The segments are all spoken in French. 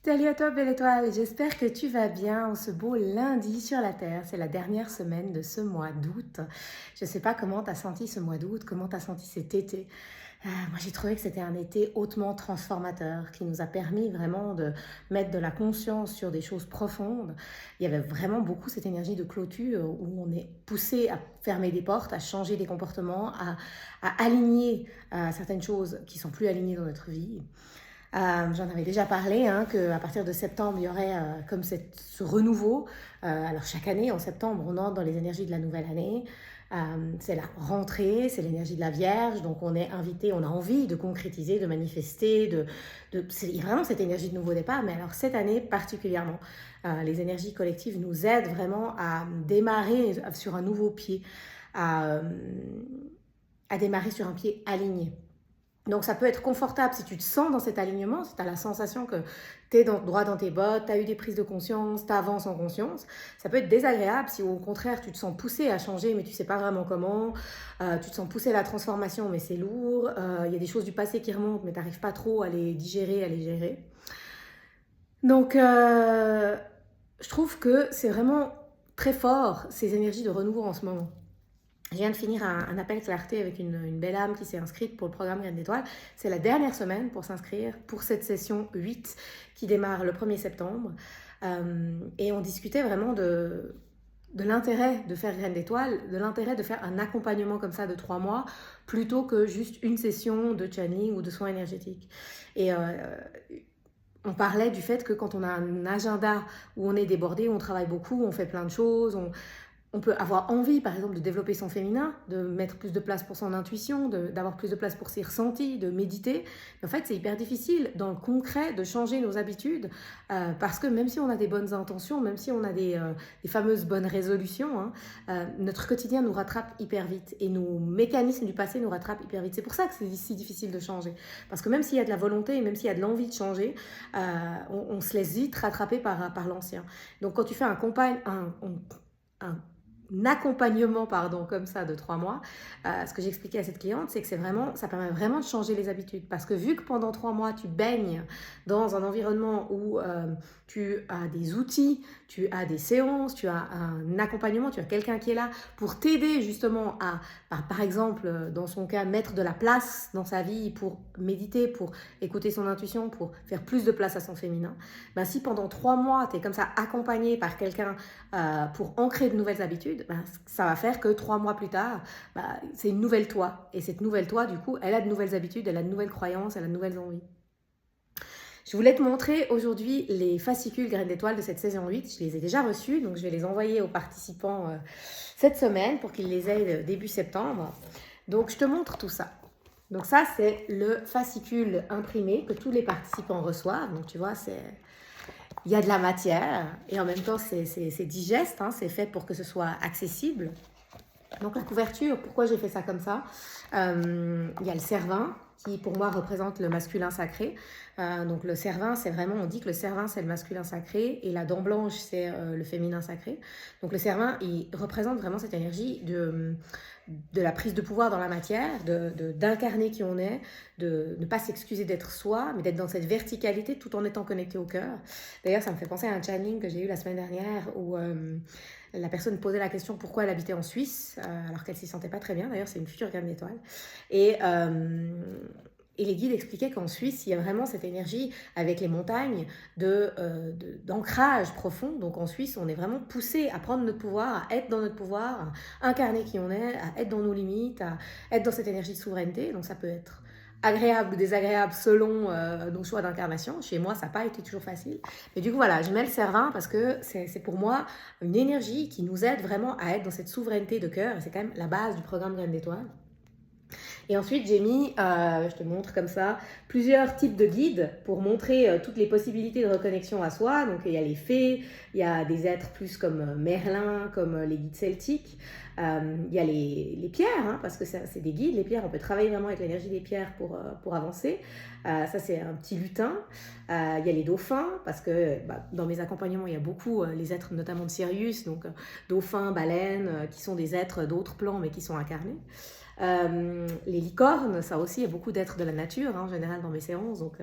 Salut à toi, belle étoile, j'espère que tu vas bien en ce beau lundi sur la Terre. C'est la dernière semaine de ce mois d'août. Je ne sais pas comment tu as senti ce mois d'août, comment tu as senti cet été. Moi, j'ai trouvé que c'était un été hautement transformateur qui nous a permis vraiment de mettre de la conscience sur des choses profondes. Il y avait vraiment beaucoup cette énergie de clôture où on est poussé à fermer des portes, à changer des comportements, à aligner certaines choses qui sont plus alignées dans notre vie. J'en avais déjà parlé, hein, qu'à partir de septembre, il y aurait comme ce renouveau. Alors chaque année, en septembre, on entre dans les énergies de la nouvelle année. C'est la rentrée, c'est l'énergie de la Vierge, donc on est invité, on a envie de concrétiser, de manifester, il y a vraiment cette énergie de nouveau départ, mais alors cette année particulièrement, les énergies collectives nous aident vraiment à démarrer sur un nouveau pied, à, à démarrer sur un pied aligné. Donc ça peut être confortable si tu te sens dans cet alignement, si tu as la sensation que tu es droit dans tes bottes, tu as eu des prises de conscience, tu avances en conscience. Ça peut être désagréable si au contraire tu te sens poussé à changer mais tu ne sais pas vraiment comment, tu te sens poussé à la transformation mais c'est lourd, il y a des choses du passé qui remontent mais tu n'arrives pas trop à les digérer, à les gérer. Donc je trouve que c'est vraiment très fort ces énergies de renouveau en ce moment. Je viens de finir un appel clarté avec une belle âme qui s'est inscrite pour le programme Graines d'étoiles. C'est la dernière semaine pour s'inscrire pour cette session 8 qui démarre le 1er septembre. Et on discutait vraiment de l'intérêt de faire Graines d'étoiles, de l'intérêt de faire un accompagnement comme ça de 3 mois plutôt que juste une session de channeling ou de soins énergétiques. Et on parlait du fait que quand on a un agenda où on est débordé, où on travaille beaucoup, on fait plein de choses, on peut avoir envie, par exemple, de développer son féminin, de mettre plus de place pour son intuition, d'avoir plus de place pour ses ressentis, de méditer. Mais en fait, c'est hyper difficile, dans le concret, de changer nos habitudes, parce que même si on a des bonnes intentions, même si on a des fameuses bonnes résolutions, hein, notre quotidien nous rattrape hyper vite et nos mécanismes du passé nous rattrapent hyper vite. C'est pour ça que c'est si difficile de changer. Parce que même s'il y a de la volonté, même s'il y a de l'envie de changer, on se laisse vite rattraper par l'ancien. Donc quand tu fais un accompagnement comme ça de 3 mois, ce que j'expliquais à cette cliente, c'est que ça permet vraiment de changer les habitudes. Parce que vu que pendant 3 mois, tu baignes dans un environnement où tu as des outils, tu as des séances, tu as un accompagnement, tu as quelqu'un qui est là pour t'aider justement à, par exemple, dans son cas, mettre de la place dans sa vie pour méditer, pour écouter son intuition, pour faire plus de place à son féminin. Ben, si pendant 3 mois, tu es comme ça accompagné par quelqu'un pour ancrer de nouvelles habitudes, ça va faire que 3 mois plus tard, c'est une nouvelle toi. Et cette nouvelle toi, du coup, elle a de nouvelles habitudes, elle a de nouvelles croyances, elle a de nouvelles envies. Je voulais te montrer aujourd'hui les fascicules Graines d'étoiles de cette saison 8. Je les ai déjà reçus, donc je vais les envoyer aux participants cette semaine pour qu'ils les aient début septembre. Donc je te montre tout ça. Donc ça, c'est le fascicule imprimé que tous les participants reçoivent. Donc tu vois, il y a de la matière et en même temps c'est digeste, hein, c'est fait pour que ce soit accessible. Donc la couverture, pourquoi j'ai fait ça comme ça, il y a le cervin qui pour moi représente le masculin sacré. Donc le cervin, c'est vraiment, on dit que le cervin c'est le masculin sacré et la dent blanche c'est le féminin sacré. Donc le cervin, il représente vraiment cette énergie de la prise de pouvoir dans la matière, d'incarner qui on est, de ne pas s'excuser d'être soi, mais d'être dans cette verticalité tout en étant connecté au cœur. D'ailleurs, ça me fait penser à un channeling que j'ai eu la semaine dernière où la personne posait la question pourquoi elle habitait en Suisse, alors qu'elle ne s'y sentait pas très bien. D'ailleurs, c'est une future graine d'étoile. Et les guides expliquaient qu'en Suisse, il y a vraiment cette énergie avec les montagnes d'ancrage profond. Donc en Suisse, on est vraiment poussé à prendre notre pouvoir, à être dans notre pouvoir, à incarner qui on est, à être dans nos limites, à être dans cette énergie de souveraineté. Donc ça peut être agréable ou désagréable selon nos choix d'incarnation. Chez moi, ça n'a pas été toujours facile. Mais du coup, voilà, je mets le cervin parce que c'est pour moi une énergie qui nous aide vraiment à être dans cette souveraineté de cœur. Et c'est quand même la base du programme Graines d'étoiles. Et ensuite, j'ai mis, je te montre comme ça, plusieurs types de guides pour montrer toutes les possibilités de reconnexion à soi. Donc, il y a les fées, il y a des êtres plus comme Merlin, comme les guides celtiques. Il y a les pierres, hein, parce que c'est des guides. Les pierres, on peut travailler vraiment avec l'énergie des pierres pour avancer. Ça, c'est un petit lutin. Il y a les dauphins, parce que dans mes accompagnements, il y a beaucoup les êtres, notamment de Sirius, donc dauphins, baleines, qui sont des êtres d'autres plans, mais qui sont incarnés. Les licornes, ça aussi, il y a beaucoup d'êtres de la nature, hein, en général dans mes séances, donc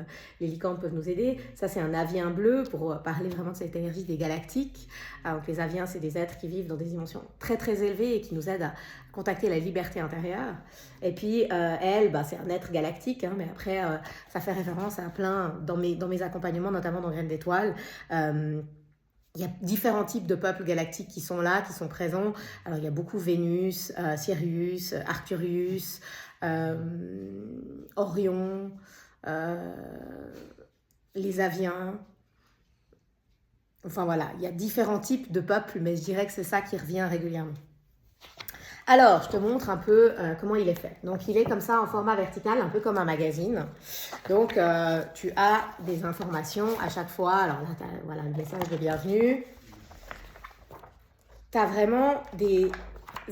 les licornes peuvent nous aider. Ça, c'est un avien bleu pour parler vraiment de cette énergie des galactiques. Donc les aviens, c'est des êtres qui vivent dans des dimensions très très élevées et qui nous aident à contacter la liberté intérieure. Et puis elle, c'est un être galactique, hein, mais après ça fait référence à plein, dans mes accompagnements, notamment dans Graines d'étoiles, il y a différents types de peuples galactiques qui sont là, qui sont présents. Alors, il y a beaucoup Vénus, Sirius, Arcturus, Orion, les Aviens. Enfin, voilà, il y a différents types de peuples, mais je dirais que c'est ça qui revient régulièrement. Alors, je te montre un peu comment il est fait. Donc, il est comme ça en format vertical, un peu comme un magazine. Donc, tu as des informations à chaque fois. Alors là, tu as voilà, le message de bienvenue. Tu as vraiment des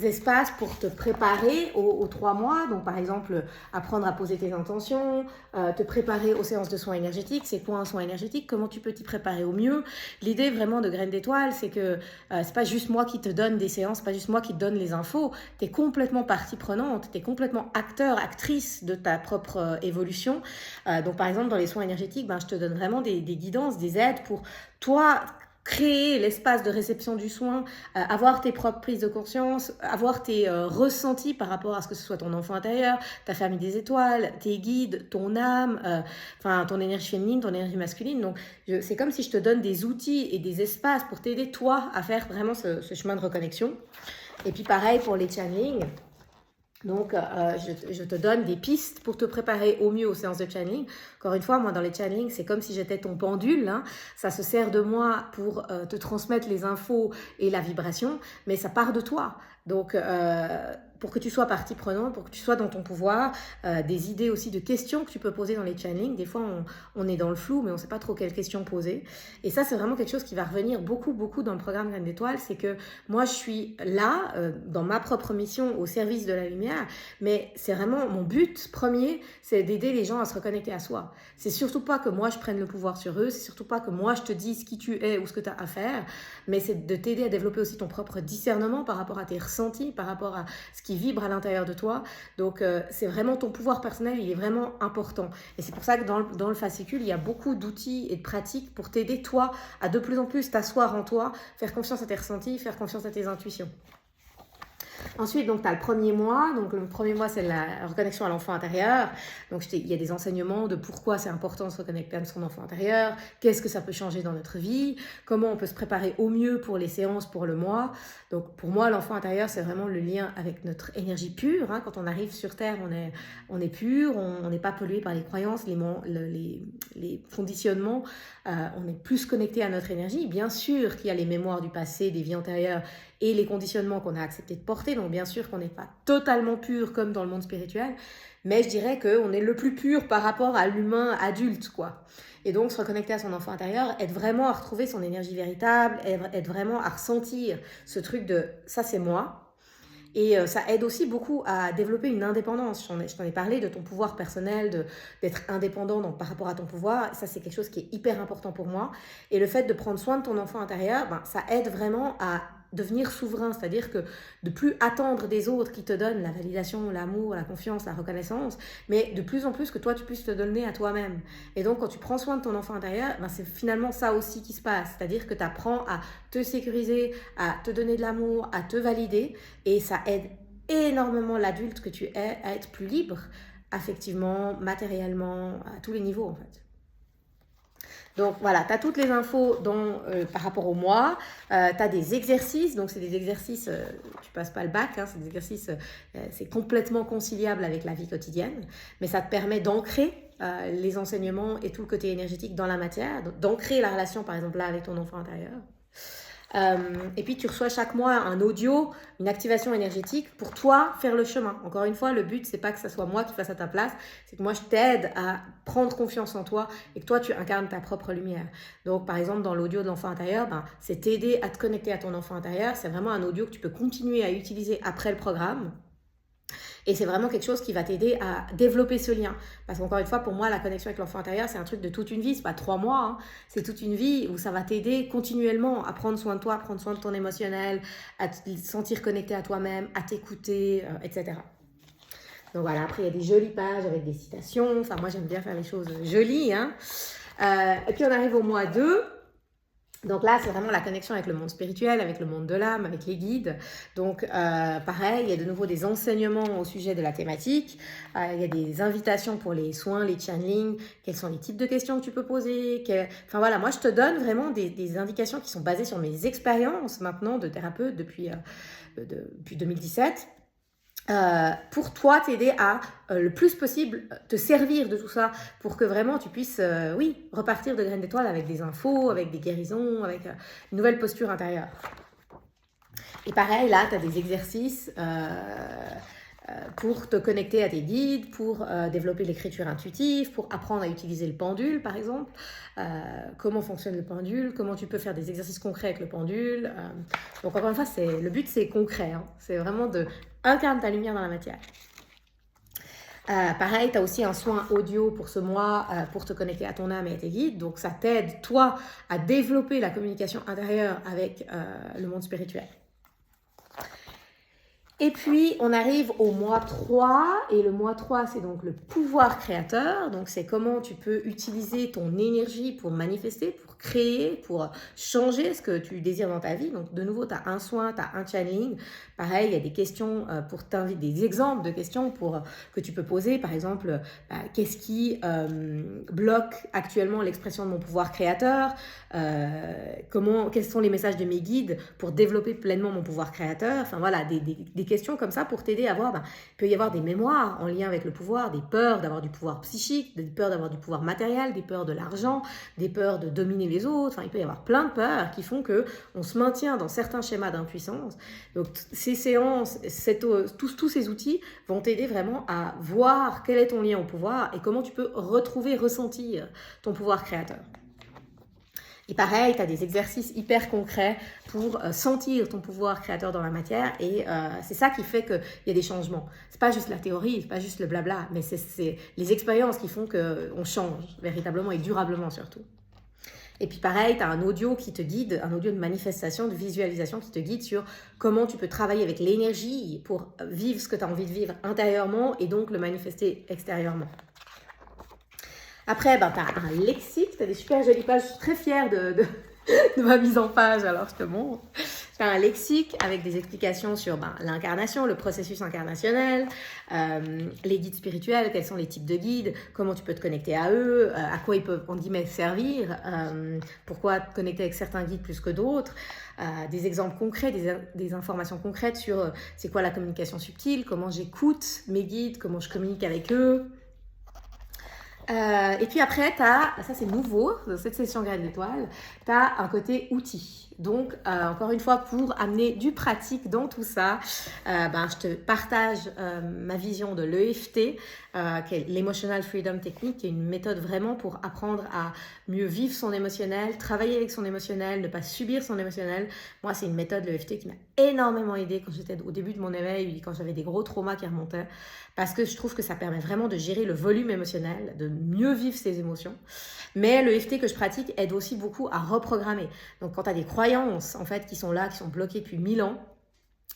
espaces pour te préparer aux 3 mois. Donc, par exemple, apprendre à poser tes intentions, te préparer aux séances de soins énergétiques. C'est quoi un soin énergétique? Comment tu peux t'y préparer au mieux? L'idée vraiment de Graines d'étoiles, c'est que c'est pas juste moi qui te donne des séances, c'est pas juste moi qui te donne les infos. Tu es complètement partie prenante, tu es complètement acteur, actrice de ta propre évolution. Donc, par exemple, dans les soins énergétiques, je te donne vraiment des guidances, des aides pour toi créer l'espace de réception du soin, avoir tes propres prises de conscience, avoir tes ressentis par rapport à ce que ce soit ton enfant intérieur, ta famille des étoiles, tes guides, ton âme, ton énergie féminine, ton énergie masculine. Donc, c'est comme si je te donne des outils et des espaces pour t'aider, toi, à faire vraiment ce chemin de reconnexion. Et puis, pareil pour les channelings. Donc, je te donne des pistes pour te préparer au mieux aux séances de channeling. Encore une fois, moi, dans les channelings, c'est comme si j'étais ton pendule. Hein. Ça se sert de moi pour te transmettre les infos et la vibration, mais ça part de toi. Donc, pour que tu sois partie prenante, pour que tu sois dans ton pouvoir, des idées aussi de questions que tu peux poser dans les channelings. Des fois, on est dans le flou, mais on ne sait pas trop quelles questions poser. Et ça, c'est vraiment quelque chose qui va revenir beaucoup, beaucoup dans le programme Graines d'étoiles. C'est que moi, je suis là, dans ma propre mission, au service de la lumière, mais c'est vraiment mon but premier, c'est d'aider les gens à se reconnecter à soi. C'est surtout pas que moi, je prenne le pouvoir sur eux, c'est surtout pas que moi, je te dise qui tu es ou ce que tu as à faire, mais c'est de t'aider à développer aussi ton propre discernement par rapport à tes ressentis, par rapport à ce qui vibre à l'intérieur de toi. Donc, c'est vraiment ton pouvoir personnel, il est vraiment important. Et c'est pour ça que dans le fascicule, il y a beaucoup d'outils et de pratiques pour t'aider, toi, à de plus en plus t'asseoir en toi, faire confiance à tes ressentis, faire confiance à tes intuitions. Ensuite, donc, tu as le premier mois. Donc, le premier mois, c'est la reconnexion à l'enfant intérieur. Donc, il y a des enseignements de pourquoi c'est important de se reconnecter à son enfant intérieur, qu'est-ce que ça peut changer dans notre vie, comment on peut se préparer au mieux pour les séances, pour le mois. Donc, pour moi, l'enfant intérieur, c'est vraiment le lien avec notre énergie pure. Hein. Quand on arrive sur Terre, on est pur, on n'est pas pollué par les croyances, les conditionnements. On est plus connecté à notre énergie. Bien sûr qu'il y a les mémoires du passé, des vies antérieures, et les conditionnements qu'on a accepté de porter. Donc bien sûr qu'on n'est pas totalement pur comme dans le monde spirituel, mais je dirais qu'on est le plus pur par rapport à l'humain adulte, quoi. Et donc se reconnecter à son enfant intérieur, aide vraiment à retrouver son énergie véritable, aide vraiment à ressentir ce truc de « ça c'est moi ». Et ça aide aussi beaucoup à développer une indépendance. Je t'en ai parlé de ton pouvoir personnel, d'être indépendant par rapport à ton pouvoir. Ça, c'est quelque chose qui est hyper important pour moi. Et le fait de prendre soin de ton enfant intérieur, ça aide vraiment à devenir souverain. C'est-à-dire que de plus attendre des autres qui te donnent la validation, l'amour, la confiance, la reconnaissance, mais de plus en plus que toi, tu puisses te donner à toi-même. Et donc, quand tu prends soin de ton enfant intérieur, c'est finalement ça aussi qui se passe. C'est-à-dire que tu apprends à te sécuriser, à te donner de l'amour, à te valider. Et ça aide énormément l'adulte que tu es à être plus libre, affectivement, matériellement, à tous les niveaux en fait. Donc voilà, tu as toutes les infos par rapport au mois, tu as des exercices, donc c'est des exercices, tu passes pas le bac, hein, c'est des exercices, c'est complètement conciliable avec la vie quotidienne, mais ça te permet d'ancrer les enseignements et tout le côté énergétique dans la matière, d'ancrer la relation par exemple là avec ton enfant intérieur. Et puis tu reçois chaque mois un audio, une activation énergétique pour toi faire le chemin. Encore une fois, le but c'est pas que ça soit moi qui fasse à ta place, c'est que moi je t'aide à prendre confiance en toi et que toi tu incarnes ta propre lumière. Donc par exemple dans l'audio de l'enfant intérieur, c'est t'aider à te connecter à ton enfant intérieur. C'est vraiment un audio que tu peux continuer à utiliser après le programme. Et c'est vraiment quelque chose qui va t'aider à développer ce lien. Parce qu'encore une fois, pour moi, la connexion avec l'enfant intérieur, c'est un truc de toute une vie. C'est pas 3 mois, hein. C'est toute une vie où ça va t'aider continuellement à prendre soin de toi, à prendre soin de ton émotionnel, à te sentir connecté à toi-même, à t'écouter, etc. Donc voilà, après il y a des jolies pages avec des citations. Enfin, moi j'aime bien faire les choses jolies, hein. Et puis on arrive au mois 2. Donc là, c'est vraiment la connexion avec le monde spirituel, avec le monde de l'âme, avec les guides. Donc pareil, il y a de nouveau des enseignements au sujet de la thématique. Il y a des invitations pour les soins, les channelings. Quels sont les types de questions que tu peux poser? Enfin voilà, moi je te donne vraiment des indications qui sont basées sur mes expériences maintenant de thérapeute depuis 2017. Pour toi t'aider à le plus possible te servir de tout ça pour que vraiment tu puisses, oui, repartir de Graines d'étoiles avec des infos, avec des guérisons, avec une nouvelle posture intérieure. Et pareil, là, tu as des exercices pour te connecter à tes guides, pour développer l'écriture intuitive, pour apprendre à utiliser le pendule, par exemple. Comment fonctionne le pendule, comment tu peux faire des exercices concrets avec le pendule. Donc encore une fois, le but c'est concret, hein. C'est vraiment de incarner ta lumière dans la matière. Pareil, tu as aussi un soin audio pour ce mois pour te connecter à ton âme et à tes guides. Donc ça t'aide, toi, à développer la communication intérieure avec le monde spirituel. Et puis, on arrive au mois 3, et le mois 3, c'est donc le pouvoir créateur. Donc, c'est comment tu peux utiliser ton énergie pour manifester, pour créer, pour changer ce que tu désires dans ta vie. Donc, de nouveau, tu as un soin, tu as un channeling. Pareil, il y a des questions pour t'inviter, des exemples de questions que tu peux poser. Par exemple, qu'est-ce qui bloque actuellement l'expression de mon pouvoir créateur? Quels sont les messages de mes guides pour développer pleinement mon pouvoir créateur? Enfin, voilà, des questions comme ça pour t'aider à voir, il peut y avoir des mémoires en lien avec le pouvoir, des peurs d'avoir du pouvoir psychique, des peurs d'avoir du pouvoir matériel, des peurs de l'argent, des peurs de dominer les autres. Enfin, il peut y avoir plein de peurs qui font qu'on se maintient dans certains schémas d'impuissance. Donc, ces séances, tous ces outils vont t'aider vraiment à voir quel est ton lien au pouvoir et comment tu peux retrouver, ressentir ton pouvoir créateur. Et pareil, tu as des exercices hyper concrets pour sentir ton pouvoir créateur dans la matière et c'est ça qui fait qu'il y a des changements. C'est pas juste la théorie, c'est pas juste le blabla, mais c'est les expériences qui font qu'on change véritablement et durablement surtout. Et puis pareil, tu as un audio qui te guide, un audio de manifestation, de visualisation qui te guide sur comment tu peux travailler avec l'énergie pour vivre ce que tu as envie de vivre intérieurement et donc le manifester extérieurement. Après, tu as un lexique, tu as des super jolies pages. Je suis très fière de ma mise en page, alors je te montre. Tu as un lexique avec des explications sur l'incarnation, le processus incarnationnel, les guides spirituels, quels sont les types de guides, comment tu peux te connecter à eux, à quoi ils peuvent, en guillemets, servir, pourquoi te connecter avec certains guides plus que d'autres, des exemples concrets, des informations concrètes sur c'est quoi la communication subtile, comment j'écoute mes guides, comment je communique avec eux. Et puis après, ça c'est nouveau, dans cette session Graines d'étoiles, tu as un côté outil. Donc, encore une fois, pour amener du pratique dans tout ça, je te partage ma vision de l'EFT, qui est l'Emotional Freedom Technique, qui est une méthode vraiment pour apprendre à mieux vivre son émotionnel, travailler avec son émotionnel, ne pas subir son émotionnel. Moi, c'est une méthode, l'EFT, qui m'a énormément aidée quand j'étais au début de mon éveil, quand j'avais des gros traumas qui remontaient, parce que je trouve que ça permet vraiment de gérer le volume émotionnel, de mieux vivre ses émotions. Mais l'EFT que je pratique aide aussi beaucoup à reprogrammer. Donc, quand tu as des croyances en fait, qui sont là, qui sont bloquées depuis 1000 ans,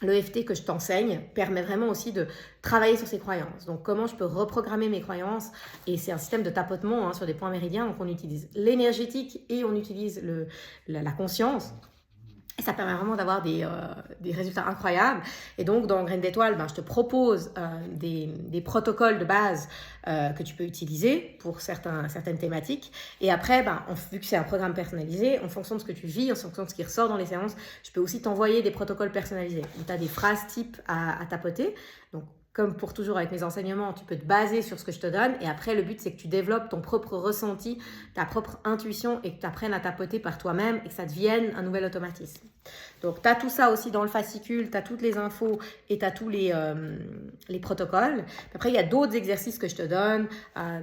l'EFT que je t'enseigne permet vraiment aussi de travailler sur ces croyances. Donc, comment je peux reprogrammer mes croyances? Et c'est un système de tapotement sur des points méridiens. Donc, on utilise l'énergétique et on utilise la conscience. Et ça permet vraiment d'avoir des résultats incroyables. Et donc, dans Graines d'étoiles, je te propose des protocoles de base que tu peux utiliser pour certaines thématiques. Et après, vu que c'est un programme personnalisé, en fonction de ce que tu vis, en fonction de ce qui ressort dans les séances, je peux aussi t'envoyer des protocoles personnalisés. Donc, tu as des phrases types à tapoter. Donc, comme pour toujours avec mes enseignements, tu peux te baser sur ce que je te donne. Et après, le but, c'est que tu développes ton propre ressenti, ta propre intuition et que tu apprennes à tapoter par toi-même et que ça devienne un nouvel automatisme. Donc, tu as tout ça aussi dans le fascicule, tu as toutes les infos et tu as tous les protocoles. Après, il y a d'autres exercices que je te donne,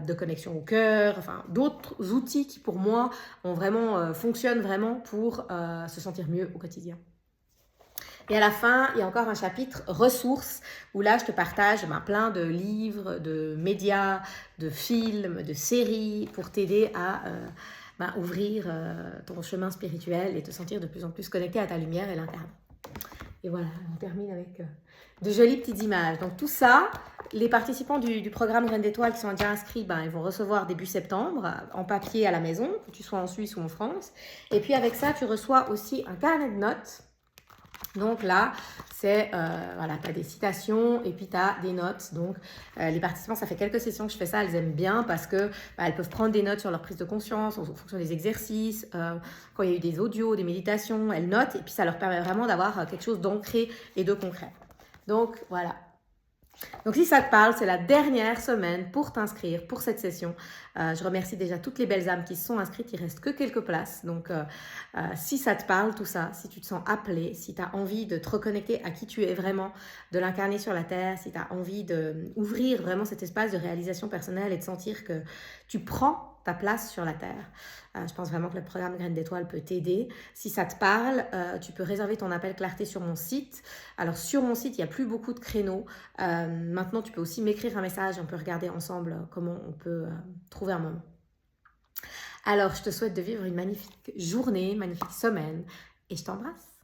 de connexion au cœur, enfin, d'autres outils qui, pour moi, fonctionnent vraiment pour se sentir mieux au quotidien. Et à la fin, il y a encore un chapitre ressources où là, je te partage plein de livres, de médias, de films, de séries pour t'aider à ouvrir ton chemin spirituel et te sentir de plus en plus connecté à ta lumière et l'incarner. Et voilà, on termine avec de jolies petites images. Donc tout ça, les participants du programme Graines d'étoiles qui sont déjà inscrits, ben, ils vont recevoir début septembre en papier à la maison, que tu sois en Suisse ou en France. Et puis avec ça, tu reçois aussi un carnet de notes. Donc là, c'est, voilà, tu as des citations et puis tu as des notes. Donc les participants, ça fait quelques sessions que je fais ça, elles aiment bien parce que bah, elles peuvent prendre des notes sur leur prise de conscience en fonction des exercices. Quand il y a eu des audios, des méditations, elles notent et puis ça leur permet vraiment d'avoir quelque chose d'ancré et de concret. Donc voilà. Donc si ça te parle, c'est la dernière semaine pour t'inscrire pour cette session. Je remercie déjà toutes les belles âmes qui se sont inscrites, il reste que quelques places. Donc si ça te parle tout ça, si tu te sens appelé, si tu as envie de te reconnecter à qui tu es vraiment, de l'incarner sur la terre, si tu as envie d'ouvrir vraiment cet espace de réalisation personnelle et de sentir que tu prends ta place sur la terre. Je pense vraiment que le programme Graines d'étoiles peut t'aider. Si ça te parle, tu peux réserver ton appel clarté sur mon site. Alors sur mon site, il n'y a plus beaucoup de créneaux. Maintenant, tu peux aussi m'écrire un message. On peut regarder ensemble comment on peut trouver un moment. Alors, je te souhaite de vivre une magnifique journée, magnifique semaine et je t'embrasse.